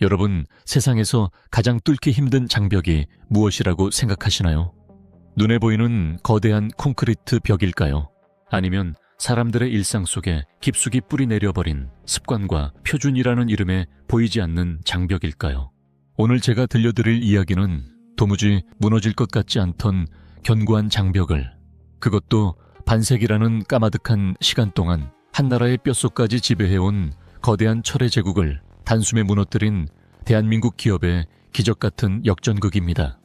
여러분, 세상에서 가장 뚫기 힘든 장벽이 무엇이라고 생각하시나요? 눈에 보이는 거대한 콘크리트 벽일까요? 아니면 사람들의 일상 속에 깊숙이 뿌리 내려버린 습관과 표준이라는 이름에 보이지 않는 장벽일까요? 오늘 제가 들려드릴 이야기는 도무지 무너질 것 같지 않던 견고한 장벽을, 그것도 반세기라는 까마득한 시간 동안 한 나라의 뼛속까지 지배해온 거대한 철의 제국을 단숨에 무너뜨린 대한민국 기업의 기적같은 역전극입니다.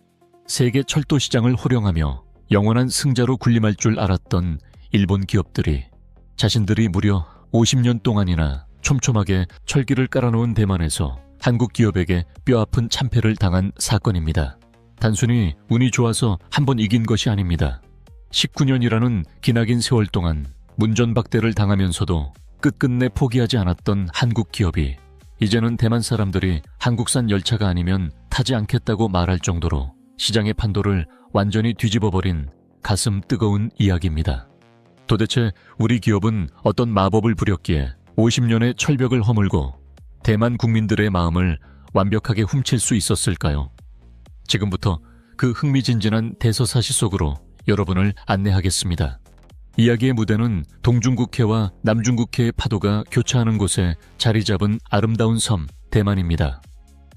세계 철도 시장을 호령하며 영원한 승자로 군림할 줄 알았던 일본 기업들이 자신들이 무려 50년 동안이나 촘촘하게 철기를 깔아놓은 대만에서 한국 기업에게 뼈아픈 참패를 당한 사건입니다. 단순히 운이 좋아서 한번 이긴 것이 아닙니다. 19년이라는 기나긴 세월 동안 문전박대를 당하면서도 끝끝내 포기하지 않았던 한국 기업이 이제는 대만 사람들이 한국산 열차가 아니면 타지 않겠다고 말할 정도로 시장의 판도를 완전히 뒤집어버린 가슴 뜨거운 이야기입니다. 도대체 우리 기업은 어떤 마법을 부렸기에 50년의 철벽을 허물고 대만 국민들의 마음을 완벽하게 훔칠 수 있었을까요? 지금부터 그 흥미진진한 대서사시 속으로 여러분을 안내하겠습니다. 이야기의 무대는 동중국해와 남중국해의 파도가 교차하는 곳에 자리 잡은 아름다운 섬 대만입니다.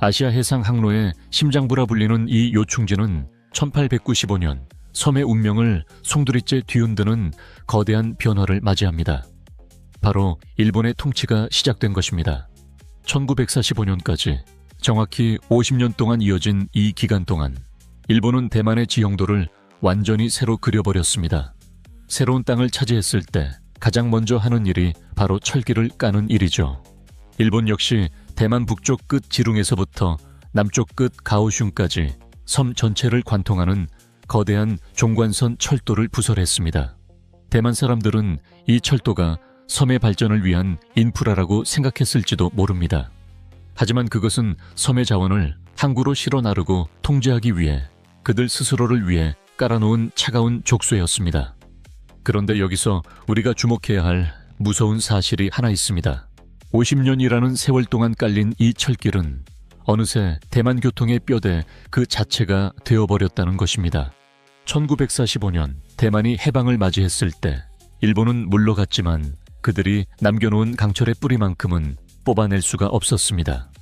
아시아 해상 항로의 심장부라 불리는 이 요충지는 1895년 섬의 운명을 송두리째 뒤흔드는 거대한 변화를 맞이합니다. 바로 일본의 통치가 시작된 것입니다. 1945년까지 정확히 50년 동안 이어진 이 기간 동안 일본은 대만의 지형도를 완전히 새로 그려버렸습니다. 새로운 땅을 차지했을 때 가장 먼저 하는 일이 바로 철기를 까는 일이죠. 일본 역시 대만 북쪽 끝 지룽에서부터 남쪽 끝 가오슝까지 섬 전체를 관통하는 거대한 종관선 철도를 부설했습니다. 대만 사람들은 이 철도가 섬의 발전을 위한 인프라라고 생각했을지도 모릅니다. 하지만 그것은 섬의 자원을 항구로 실어 나르고 통제하기 위해 그들 스스로를 위해 깔아놓은 차가운 족쇄였습니다. 그런데 여기서 우리가 주목해야 할 무서운 사실이 하나 있습니다. 50년이라는 세월 동안 깔린 이 철길은 어느새 대만 교통의 뼈대 그 자체가 되어버렸다는 것입니다. 1945년 대만이 해방을 맞이했을 때 일본은 물러갔지만 그들이 남겨놓은 강철의 뿌리만큼은 뽑아낼 수가 없었습니다.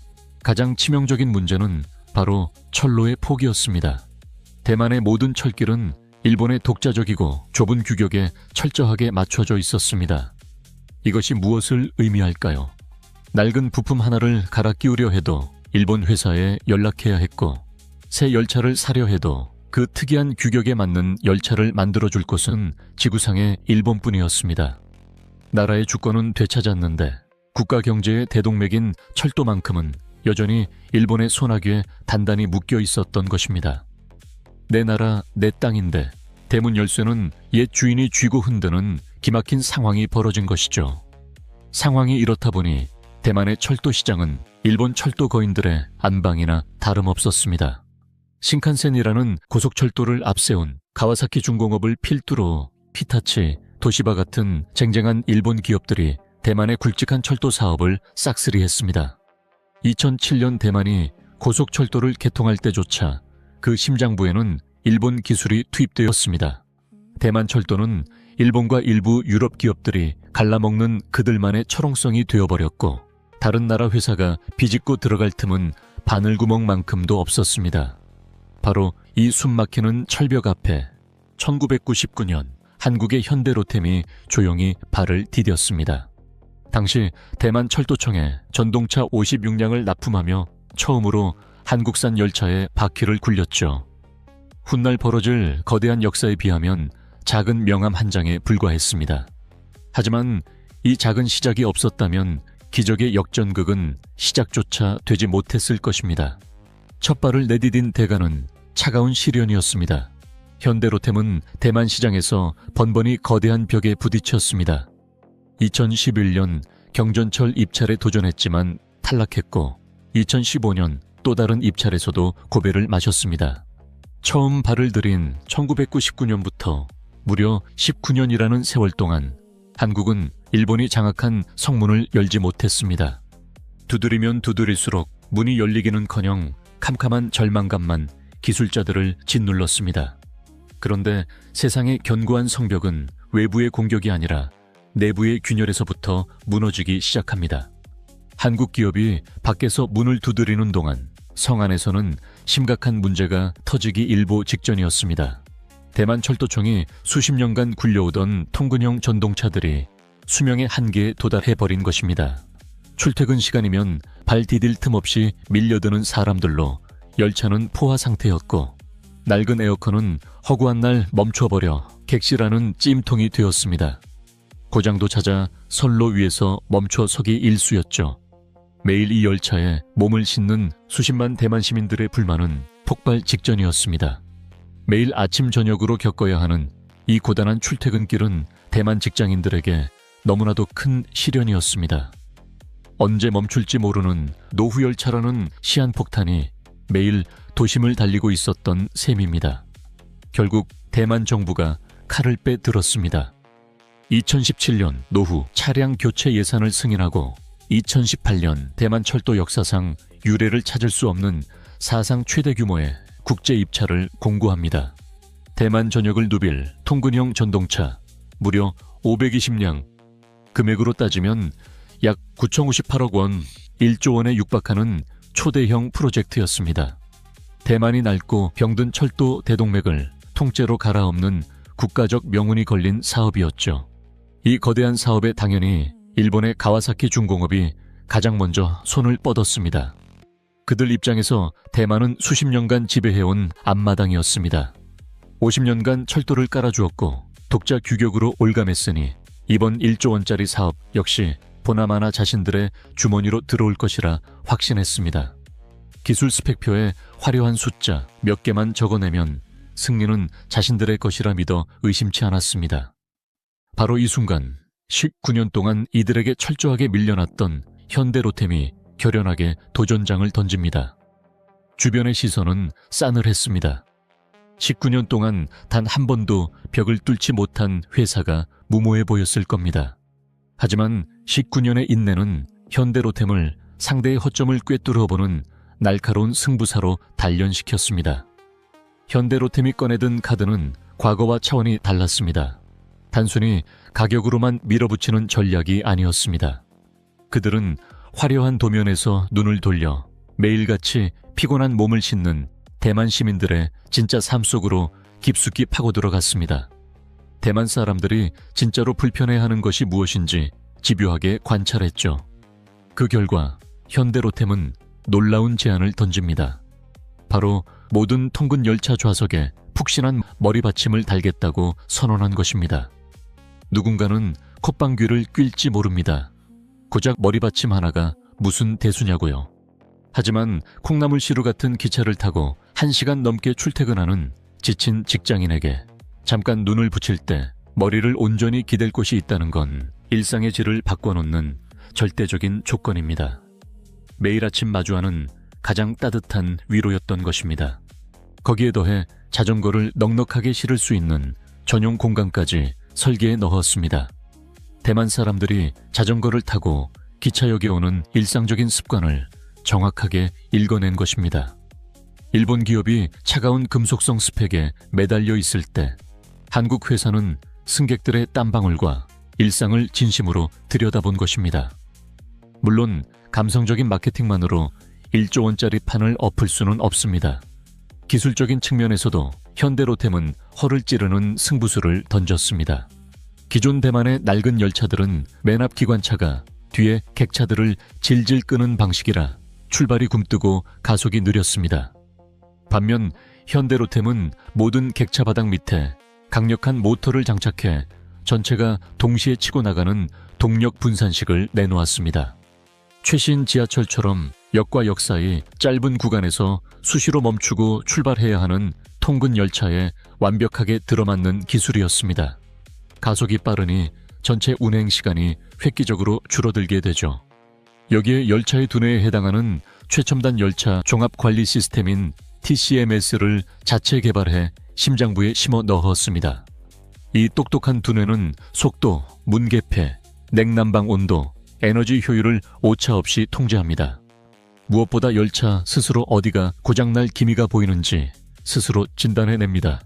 가장 치명적인 문제는 바로 철로의 포기였습니다. 대만의 모든 철길은 일본의 독자적이고 좁은 규격에 철저하게 맞춰져 있었습니다. 이것이 무엇을 의미할까요? 낡은 부품 하나를 갈아 끼우려 해도 일본 회사에 연락해야 했고, 새 열차를 사려 해도 그 특이한 규격에 맞는 열차를 만들어줄 곳은 지구상의 일본뿐이었습니다. 나라의 주권은 되찾았는데 국가 경제의 대동맥인 철도만큼은 여전히 일본의 손아귀에 단단히 묶여 있었던 것입니다. 내 나라 내 땅인데 대문 열쇠는 옛 주인이 쥐고 흔드는 기막힌 상황이 벌어진 것이죠. 상황이 이렇다 보니 대만의 철도 시장은 일본 철도 거인들의 안방이나 다름없었습니다. 신칸센이라는 고속철도를 앞세운 가와사키 중공업을 필두로 히타치, 도시바 같은 쟁쟁한 일본 기업들이 대만의 굵직한 철도 사업을 싹쓸이했습니다. 2007년 대만이 고속철도를 개통할 때조차 그 심장부에는 일본 기술이 투입되었습니다. 대만 철도는 일본과 일부 유럽 기업들이 갈라먹는 그들만의 철옹성이 되어버렸고, 다른 나라 회사가 비집고 들어갈 틈은 바늘구멍만큼도 없었습니다. 바로 이 숨막히는 철벽 앞에 1999년 한국의 현대로템이 조용히 발을 디뎠습니다. 당시 대만 철도청에 전동차 56량을 납품하며 처음으로 한국산 열차에 바퀴를 굴렸죠. 훗날 벌어질 거대한 역사에 비하면 작은 명함 한 장에 불과했습니다. 하지만 이 작은 시작이 없었다면 기적의 역전극은 시작조차 되지 못했을 것입니다. 첫 발을 내디딘 대가는 차가운 시련이었습니다. 현대로템은 대만 시장에서 번번이 거대한 벽에 부딪혔습니다. 2011년 경전철 입찰에 도전했지만 탈락했고, 2015년 또 다른 입찰에서도 고배를 마셨습니다. 처음 발을 들인 1999년부터 무려 19년이라는 세월 동안 한국은 일본이 장악한 성문을 열지 못했습니다. 두드리면 두드릴수록 문이 열리기는커녕 캄캄한 절망감만 기술자들을 짓눌렀습니다. 그런데 세상의 견고한 성벽은 외부의 공격이 아니라 내부의 균열에서부터 무너지기 시작합니다. 한국 기업이 밖에서 문을 두드리는 동안 성 안에서는 심각한 문제가 터지기 일보 직전이었습니다. 대만철도청이 수십 년간 굴려오던 통근형 전동차들이 수명의 한계에 도달해버린 것입니다. 출퇴근 시간이면 발 디딜 틈 없이 밀려드는 사람들로 열차는 포화 상태였고 낡은 에어컨은 허구한 날 멈춰버려 객실하는 찜통이 되었습니다. 고장도 찾아 선로 위에서 멈춰 서기 일쑤였죠. 매일 이 열차에 몸을 싣는 수십만 대만 시민들의 불만은 폭발 직전이었습니다. 매일 아침 저녁으로 겪어야 하는 이 고단한 출퇴근길은 대만 직장인들에게 너무나도 큰 시련이었습니다. 언제 멈출지 모르는 노후열차라는 시한폭탄이 매일 도심을 달리고 있었던 셈입니다. 결국 대만 정부가 칼을 빼들었습니다. 2017년 노후 차량 교체 예산을 승인하고 2018년 대만철도 역사상 유례를 찾을 수 없는 사상 최대 규모의 국제 입찰을 공고합니다. 대만 전역을 누빌 통근형 전동차 무려 520량, 금액으로 따지면 약 9,058억 원, 1조 원에 육박하는 초대형 프로젝트였습니다. 대만이 낡고 병든 철도 대동맥을 통째로 갈아엎는 국가적 명운이 걸린 사업이었죠. 이 거대한 사업에 당연히 일본의 가와사키 중공업이 가장 먼저 손을 뻗었습니다. 그들 입장에서 대만은 수십 년간 지배해온 앞마당이었습니다. 50년간 철도를 깔아주었고 독자 규격으로 올감했으니 이번 1조 원짜리 사업 역시 보나마나 자신들의 주머니로 들어올 것이라 확신했습니다. 기술 스펙표에 화려한 숫자 몇 개만 적어내면 승리는 자신들의 것이라 믿어 의심치 않았습니다. 바로 이 순간 19년 동안 이들에게 철저하게 밀려났던 현대로템이 결연하게 도전장을 던집니다. 주변의 시선은 싸늘했습니다. 19년 동안 단 한 번도 벽을 뚫지 못한 회사가 무모해 보였을 겁니다. 하지만 19년의 인내는 현대로템을 상대의 허점을 꿰뚫어보는 날카로운 승부사로 단련시켰습니다. 현대로템이 꺼내든 카드는 과거와 차원이 달랐습니다. 단순히 가격으로만 밀어붙이는 전략이 아니었습니다. 그들은 화려한 도면에서 눈을 돌려 매일같이 피곤한 몸을 싣는 대만 시민들의 진짜 삶 속으로 깊숙이 파고 들어갔습니다. 대만 사람들이 진짜로 불편해하는 것이 무엇인지 집요하게 관찰했죠. 그 결과 현대로템은 놀라운 제안을 던집니다. 바로 모든 통근 열차 좌석에 푹신한 머리받침을 달겠다고 선언한 것입니다. 누군가는 콧방귀를 낄지 모릅니다. 고작 머리받침 하나가 무슨 대수냐고요. 하지만 콩나물 시루 같은 기차를 타고 1시간 넘게 출퇴근하는 지친 직장인에게 잠깐 눈을 붙일 때 머리를 온전히 기댈 곳이 있다는 건 일상의 질을 바꿔놓는 절대적인 조건입니다. 매일 아침 마주하는 가장 따뜻한 위로였던 것입니다. 거기에 더해 자전거를 넉넉하게 실을 수 있는 전용 공간까지 설계에 넣었습니다. 대만 사람들이 자전거를 타고 기차역에 오는 일상적인 습관을 정확하게 읽어낸 것입니다. 일본 기업이 차가운 금속성 스펙에 매달려 있을 때 한국 회사는 승객들의 땀방울과 일상을 진심으로 들여다본 것입니다. 물론 감성적인 마케팅만으로 1조 원짜리 판을 엎을 수는 없습니다. 기술적인 측면에서도 현대로템은 허를 찌르는 승부수를 던졌습니다. 기존 대만의 낡은 열차들은 맨 앞 기관차가 뒤에 객차들을 질질 끄는 방식이라 출발이 굼뜨고 가속이 느렸습니다. 반면 현대로템은 모든 객차 바닥 밑에 강력한 모터를 장착해 전체가 동시에 치고 나가는 동력 분산식을 내놓았습니다. 최신 지하철처럼 역과 역 사이 짧은 구간에서 수시로 멈추고 출발해야 하는 통근 열차에 완벽하게 들어맞는 기술이었습니다. 가속이 빠르니 전체 운행 시간이 획기적으로 줄어들게 되죠. 여기에 열차의 두뇌에 해당하는 최첨단 열차 종합관리 시스템인 TCMS를 자체 개발해 심장부에 심어 넣었습니다. 이 똑똑한 두뇌는 속도, 문개폐, 냉난방 온도, 에너지 효율을 오차없이 통제합니다. 무엇보다 열차 스스로 어디가 고장날 기미가 보이는지 스스로 진단해냅니다.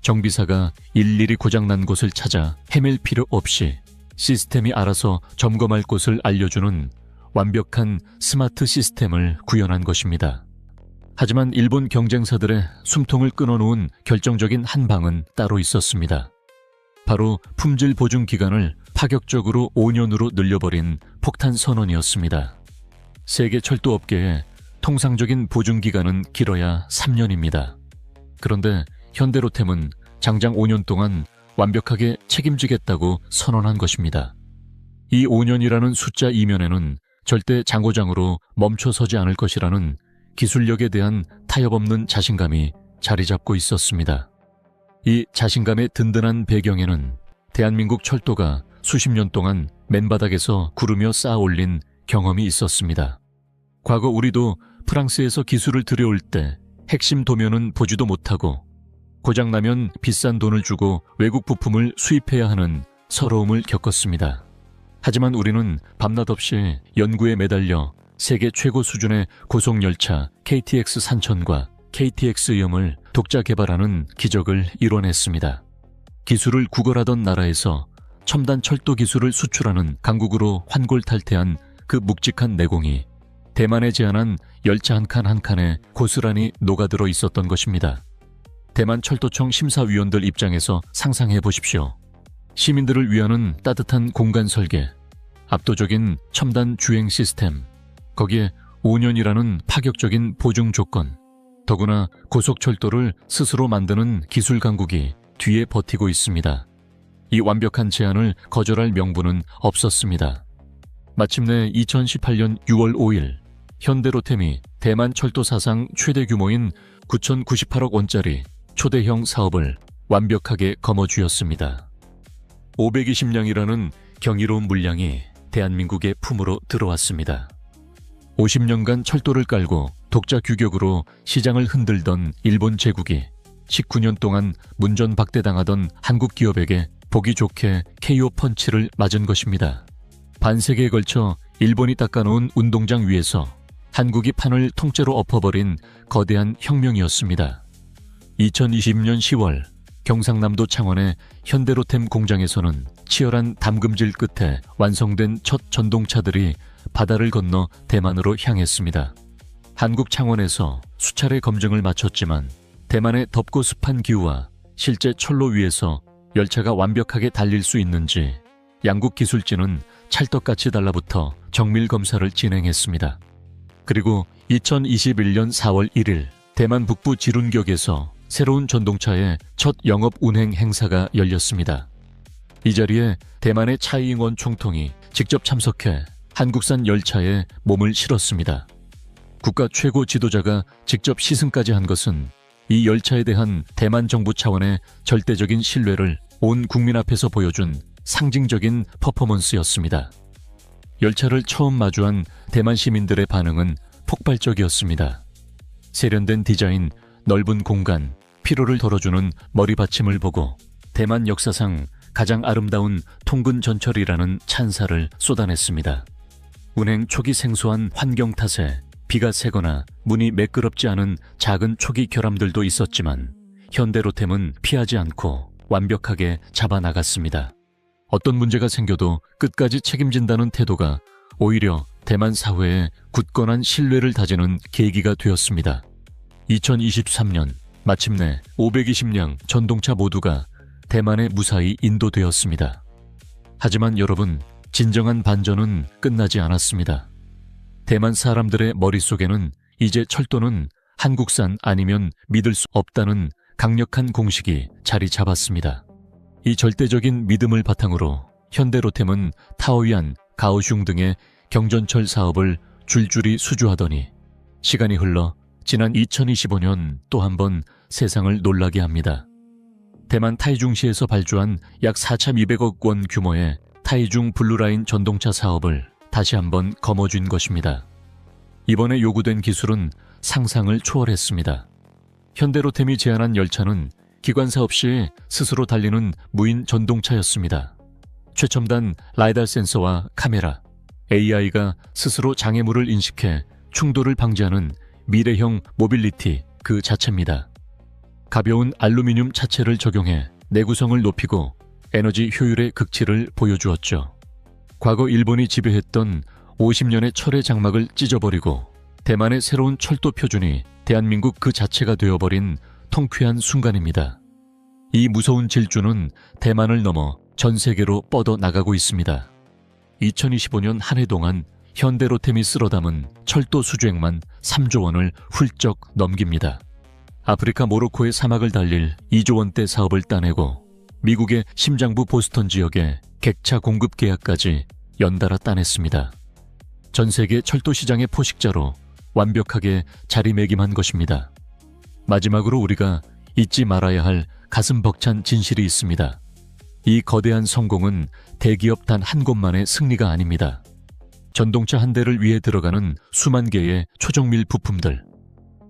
정비사가 일일이 고장난 곳을 찾아 헤맬 필요 없이 시스템이 알아서 점검할 곳을 알려주는 완벽한 스마트 시스템을 구현한 것입니다. 하지만 일본 경쟁사들의 숨통을 끊어놓은 결정적인 한 방은 따로 있었습니다. 바로 품질 보증 기간을 파격적으로 5년으로 늘려버린 폭탄 선언이었습니다. 세계 철도업계의 통상적인 보증 기간은 길어야 3년입니다. 그런데 현대로템은 장장 5년 동안 완벽하게 책임지겠다고 선언한 것입니다. 이 5년이라는 숫자 이면에는 절대 장고장으로 멈춰서지 않을 것이라는 기술력에 대한 타협없는 자신감이 자리 잡고 있었습니다. 이 자신감의 든든한 배경에는 대한민국 철도가 수십 년 동안 맨바닥에서 구르며 쌓아 올린 경험이 있었습니다. 과거 우리도 프랑스에서 기술을 들여올 때 핵심 도면은 보지도 못하고 고장나면 비싼 돈을 주고 외국 부품을 수입해야 하는 서러움을 겪었습니다. 하지만 우리는 밤낮 없이 연구에 매달려 세계 최고 수준의 고속열차 KTX 산천과 KTX염을 독자 개발하는 기적을 이뤄냈습니다. 기술을 구걸하던 나라에서 첨단 철도 기술을 수출하는 강국으로 환골탈태한 그 묵직한 내공이 대만에 제안한 열차 한 칸 한 칸에 고스란히 녹아들어 있었던 것입니다. 대만 철도청 심사위원들 입장에서 상상해 보십시오. 시민들을 위하는 따뜻한 공간 설계, 압도적인 첨단 주행 시스템, 거기에 5년이라는 파격적인 보증 조건, 더구나 고속철도를 스스로 만드는 기술 강국이 뒤에 버티고 있습니다. 이 완벽한 제안을 거절할 명분은 없었습니다. 마침내 2018년 6월 5일 현대로템이 대만 철도 사상 최대 규모인 9,098억 원짜리 초대형 사업을 완벽하게 거머쥐었습니다. 520량이라는 경이로운 물량이 대한민국의 품으로 들어왔습니다. 50년간 철도를 깔고 독자 규격으로 시장을 흔들던 일본 제국이 19년 동안 문전박대당하던 한국 기업에게 보기 좋게 KO 펀치를 맞은 것입니다. 반세기에 걸쳐 일본이 닦아놓은 운동장 위에서 한국이 판을 통째로 엎어버린 거대한 혁명이었습니다. 2020년 10월 경상남도 창원의 현대로템 공장에서는 치열한 담금질 끝에 완성된 첫 전동차들이 바다를 건너 대만으로 향했습니다. 한국 창원에서 수차례 검증을 마쳤지만 대만의 덥고 습한 기후와 실제 철로 위에서 열차가 완벽하게 달릴 수 있는지 양국 기술진은 찰떡같이 달라붙어 정밀 검사를 진행했습니다. 그리고 2021년 4월 1일 대만 북부 지룬격에서 새로운 전동차의 첫 영업 운행 행사가 열렸습니다. 이 자리에 대만의 차이잉원 총통이 직접 참석해 한국산 열차에 몸을 실었습니다. 국가 최고 지도자가 직접 시승까지 한 것은 이 열차에 대한 대만 정부 차원의 절대적인 신뢰를 온 국민 앞에서 보여준 상징적인 퍼포먼스였습니다. 열차를 처음 마주한 대만 시민들의 반응은 폭발적이었습니다. 세련된 디자인, 넓은 공간, 피로를 덜어주는 머리받침을 보고 대만 역사상 가장 아름다운 통근 전철이라는 찬사를 쏟아냈습니다. 운행 초기 생소한 환경 탓에 비가 새거나 문이 매끄럽지 않은 작은 초기 결함들도 있었지만 현대로템은 피하지 않고 완벽하게 잡아나갔습니다. 어떤 문제가 생겨도 끝까지 책임진다는 태도가 오히려 대만 사회에 굳건한 신뢰를 다지는 계기가 되었습니다. 2023년 마침내 520량 전동차 모두가 대만에 무사히 인도되었습니다. 하지만 여러분, 진정한 반전은 끝나지 않았습니다. 대만 사람들의 머릿속에는 이제 철도는 한국산 아니면 믿을 수 없다는 강력한 공식이 자리 잡았습니다. 이 절대적인 믿음을 바탕으로 현대로템은 타오이안, 가오슝 등의 경전철 사업을 줄줄이 수주하더니 시간이 흘러 지난 2025년 또 한 번 세상을 놀라게 합니다. 대만 타이중시에서 발주한 약 4,200억 원 규모의 타이중 블루라인 전동차 사업을 다시 한번 거머쥔 것입니다. 이번에 요구된 기술은 상상을 초월했습니다. 현대로템이 제안한 열차는 기관사 없이 스스로 달리는 무인 전동차였습니다. 최첨단 라이달 센서와 카메라, AI가 스스로 장애물을 인식해 충돌을 방지하는 미래형 모빌리티 그 자체입니다. 가벼운 알루미늄 차체를 적용해 내구성을 높이고 에너지 효율의 극치를 보여주었죠. 과거 일본이 지배했던 50년의 철의 장막을 찢어버리고 대만의 새로운 철도 표준이 대한민국 그 자체가 되어버린 통쾌한 순간입니다. 이 무서운 질주는 대만을 넘어 전 세계로 뻗어나가고 있습니다. 2025년 한 해 동안 현대로템이 쓸어 담은 철도 수주액만 3조 원을 훌쩍 넘깁니다. 아프리카 모로코의 사막을 달릴 2조 원대 사업을 따내고 미국의 심장부 보스턴 지역에 객차 공급 계약까지 연달아 따냈습니다. 전 세계 철도 시장의 포식자로 완벽하게 자리매김한 것입니다. 마지막으로 우리가 잊지 말아야 할 가슴 벅찬 진실이 있습니다. 이 거대한 성공은 대기업 단 한 곳만의 승리가 아닙니다. 전동차 한 대를 위해 들어가는 수만 개의 초정밀 부품들,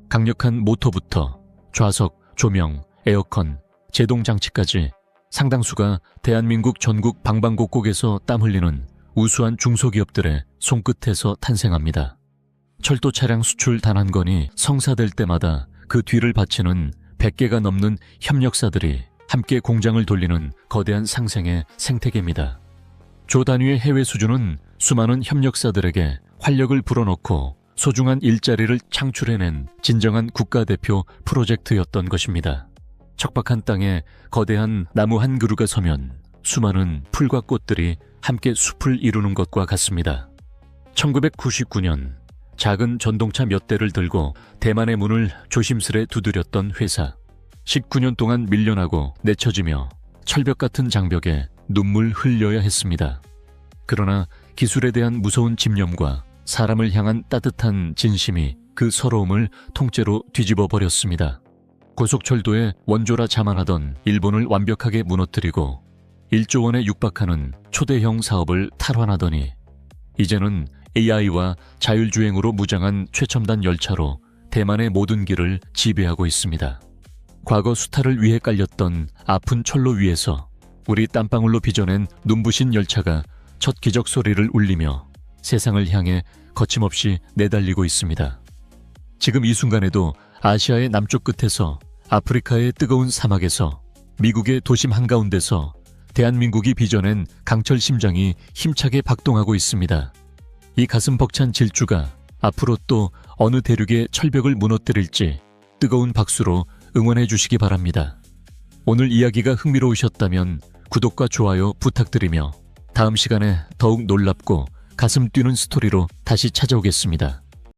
강력한 모터부터 좌석, 조명, 에어컨, 제동장치까지 상당수가 대한민국 전국 방방곡곡에서 땀 흘리는 우수한 중소기업들의 손끝에서 탄생합니다. 철도 차량 수출 단 한 건이 성사될 때마다 그 뒤를 바치는 100개가 넘는 협력사들이 함께 공장을 돌리는 거대한 상생의 생태계입니다. 조 단위의 해외 수주는 수많은 협력사들에게 활력을 불어넣고 소중한 일자리를 창출해낸 진정한 국가대표 프로젝트였던 것입니다. 척박한 땅에 거대한 나무 한 그루가 서면 수많은 풀과 꽃들이 함께 숲을 이루는 것과 같습니다. 1999년 작은 전동차 몇 대를 들고 대만의 문을 조심스레 두드렸던 회사. 19년 동안 밀려나고 내쳐지며 철벽 같은 장벽에 눈물 흘려야 했습니다. 그러나 기술에 대한 무서운 집념과 사람을 향한 따뜻한 진심이 그 서러움을 통째로 뒤집어 버렸습니다. 고속철도의 원조라 자만하던 일본을 완벽하게 무너뜨리고 1조 원에 육박하는 초대형 사업을 탈환하더니 이제는 AI와 자율주행으로 무장한 최첨단 열차로 대만의 모든 길을 지배하고 있습니다. 과거 수탈을 위해 깔렸던 아픈 철로 위에서 우리 땀방울로 빚어낸 눈부신 열차가 첫 기적 소리를 울리며 세상을 향해 거침없이 내달리고 있습니다. 지금 이 순간에도 아시아의 남쪽 끝에서 아프리카의 뜨거운 사막에서 미국의 도심 한가운데서 대한민국이 빚어낸 강철 심장이 힘차게 박동하고 있습니다. 이 가슴 벅찬 질주가 앞으로 또 어느 대륙의 철벽을 무너뜨릴지 뜨거운 박수로 응원해 주시기 바랍니다. 오늘 이야기가 흥미로우셨다면 구독과 좋아요 부탁드리며 다음 시간에 더욱 놀랍고 가슴 뛰는 스토리로 다시 찾아오겠습니다.